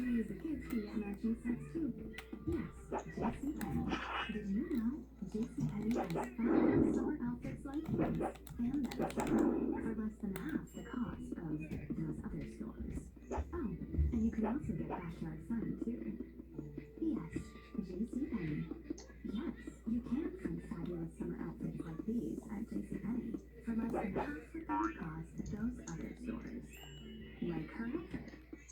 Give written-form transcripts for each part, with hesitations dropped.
We as the kids can get matching sets too. Yes, JCPenney. Did you know JCPenney has 5 summer outfits like these and then some for less than half the cost of those other stores. Oh, and you can also get backyard fun too. Yes, JCPenney. Yes, you can find fabulous summer outfits like these at JCPenney for less than half the cost of those other stores. Like her outfit.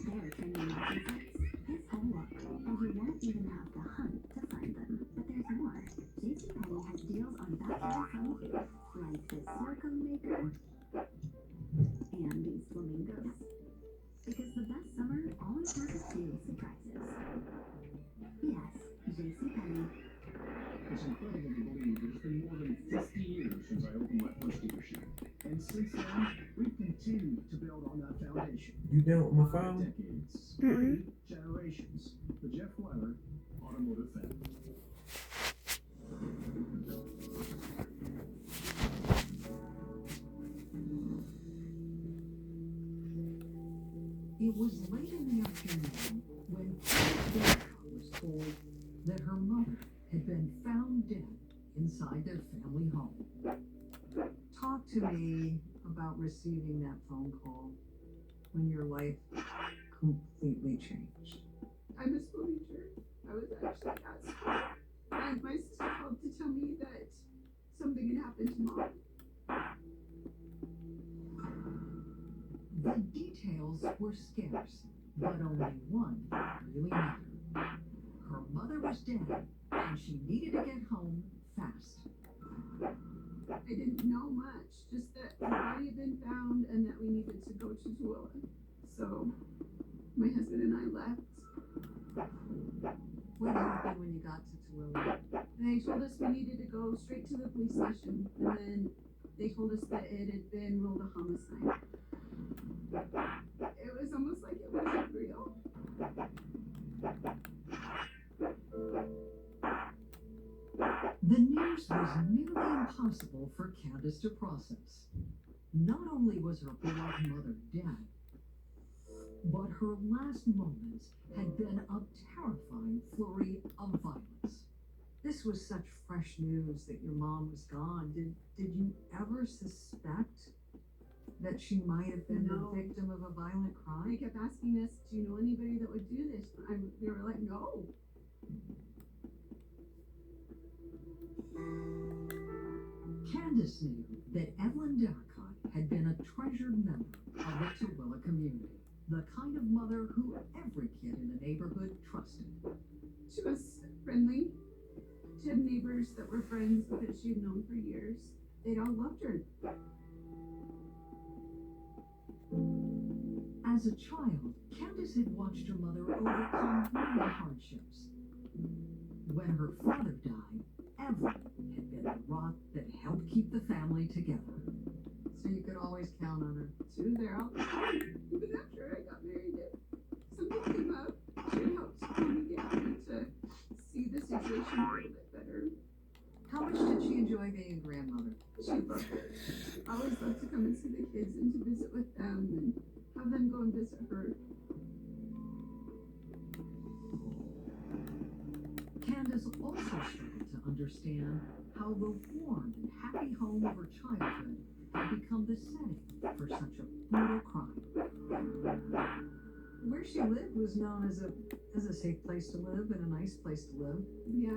They're trending matching sets. This whole look, and you won't even have to hunt to find them. But there's more. JCPenney has deals on backyard fun too, like this silicone maker and these flamingos. Because the best summer always has a few surprises. Yes, JCPenney. It's incredible to believe that it's been more than 50 years since I opened my first dealership. And since then, we've continued to build on that foundation. You down with my phone? Decades, Mm-mm. generations. The Jeff Weller Automotive Family. It was late in the afternoon when Jessica was told that her mother had been found dead inside their family home. Talk to me about receiving that phone call when your life completely changed. I'm a school teacher. I was actually at school. And my sister called to tell me that something had happened to Mom. The details were scarce, but only one really mattered. Her mother was dead, and she needed to get home fast. I didn't know much, just that her body had been found and that we needed to go to Tooele. So my husband and I left. What happened when you got to Tooele? They told us we needed to go straight to the police station, and then they told us that it had been ruled a homicide. It was almost like it wasn't real. The news was nearly impossible for Candace to process. Not only was her beloved mother dead, but her last moments had been a terrifying flurry of violence. This was such fresh news that your mom was gone. Did you ever suspect that she might have been No. the victim of a violent They crime? kept asking us, do you know anybody that would do this? We were like, no. Candace knew that Evelyn Darracott had been a treasured member of the Tooele community, the kind of mother who every kid in the neighborhood trusted. She was friendly. She had neighbors that were friends because she had known for years. They'd all loved her. As a child, Candace had watched her mother overcome many hardships. When her father died, Evelyn had been the rock that helped keep the family together. So you could always count on her. She was there all the time. Even after I got married, if something came up, she helped calm me down and to see the situation a little bit better. How much did she enjoy being a grandmother? She loved it. I always loved to come and see the kids and to visit with them and have them go and visit her. Candace also struggled to understand how the warm and happy home of her childhood had become the setting for such a brutal crime. Where she lived was known as a safe place to live and a nice place to live. Yeah,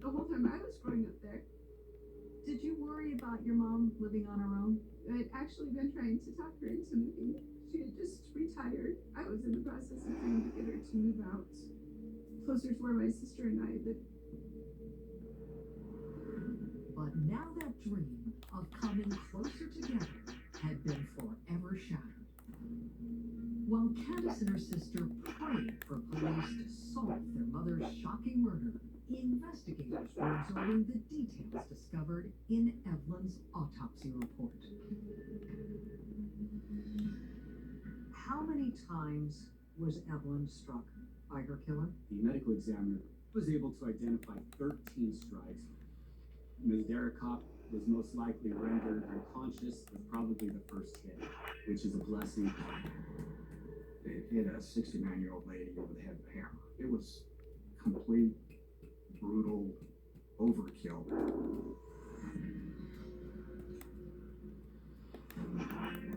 the whole time I was growing up there. Did you worry about your mom living on her own? I'd actually been trying to talk her into moving. She had just retired. I was in the process of trying to get her to move out closer to where my sister and I lived. But now that dream of coming closer together had been forever shattered. While Candace and her sister prayed for police to solve their mother's shocking murder, investigators were absorbing the details discovered in Evelyn's autopsy report. How many times was Evelyn struck by her killer? The medical examiner was able to identify 13 strikes. Ms. Darracott was most likely rendered unconscious with probably the first hit, which is a blessing. hit a 69-year-old lady over the head with a hammer. It was complete, brutal overkill.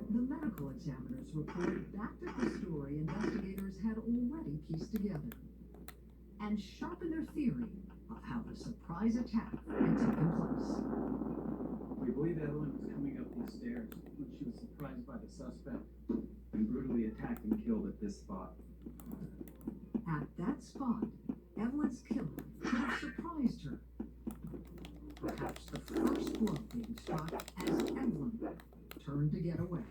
The medical examiner's report backed up the story investigators had already pieced together and sharpened their theory of how the surprise attack had taken place. We believe Evelyn was coming up these stairs when she was surprised by the suspect and brutally attacked and killed at this spot. At that spot, Evelyn's killer could have surprised her. Perhaps the first blow being struck as Evelyn turned to get away.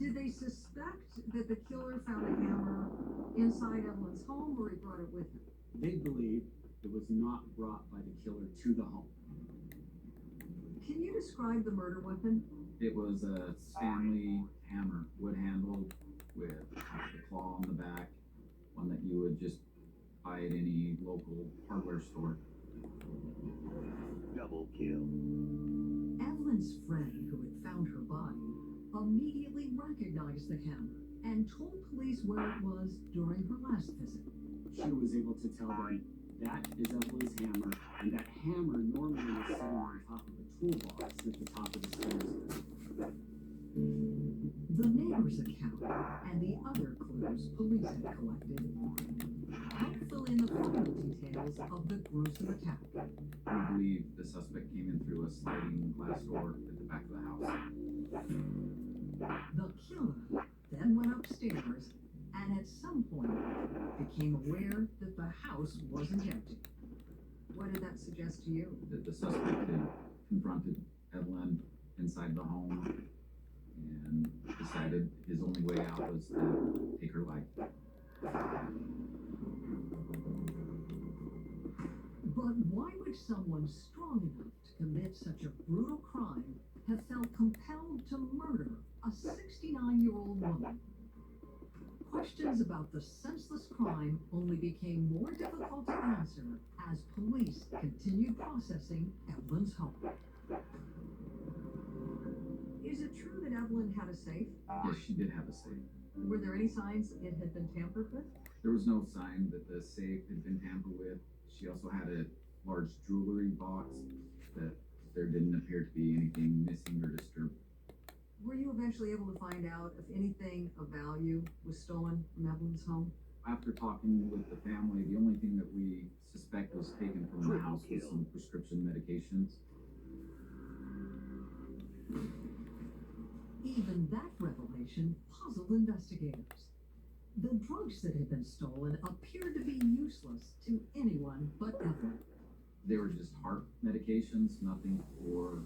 Did they suspect that the killer found a hammer inside Evelyn's home, or he brought it with him? They believe it was not brought by the killer to the home. Can you describe the murder weapon? It was a Stanley hammer, wood handled, with the claw on the back, one that you would just buy at any local hardware store. Double kill. Evelyn's friend, who had found her body, immediately recognized the hammer and told police where it was during her last visit. She was able to tell them that is Evelyn's hammer, and that hammer normally is sitting on top of a toolbox at the top of the stairs. The neighbor's account and the other clues police had collected help fill in the final details of the gruesome attack. We believe the suspect came in through a sliding glass door at the back of the house. The killer then went upstairs and at some point became aware that the house wasn't empty. What did that suggest to you? That the suspect had confronted Evelyn inside the home and decided his only way out was to take her life. But why would someone strong enough to commit such a brutal crime have felt compelled to murder a 69-year-old woman? Questions about the senseless crime only became more difficult to answer as police continued processing Evelyn's home. Is it true that Evelyn had a safe? Yes, she did have a safe. Were there any signs it had been tampered with? There was no sign that the safe had been tampered with. She also had a large jewelry box that there didn't appear to be anything missing or disturbed. Were you eventually able to find out if anything of value was stolen from Evelyn's home? After talking with the family, the only thing that we suspect was taken from the house was some prescription medications. Even that revelation puzzled investigators. The drugs that had been stolen appeared to be useless to anyone but Evelyn. They were just heart medications, nothing for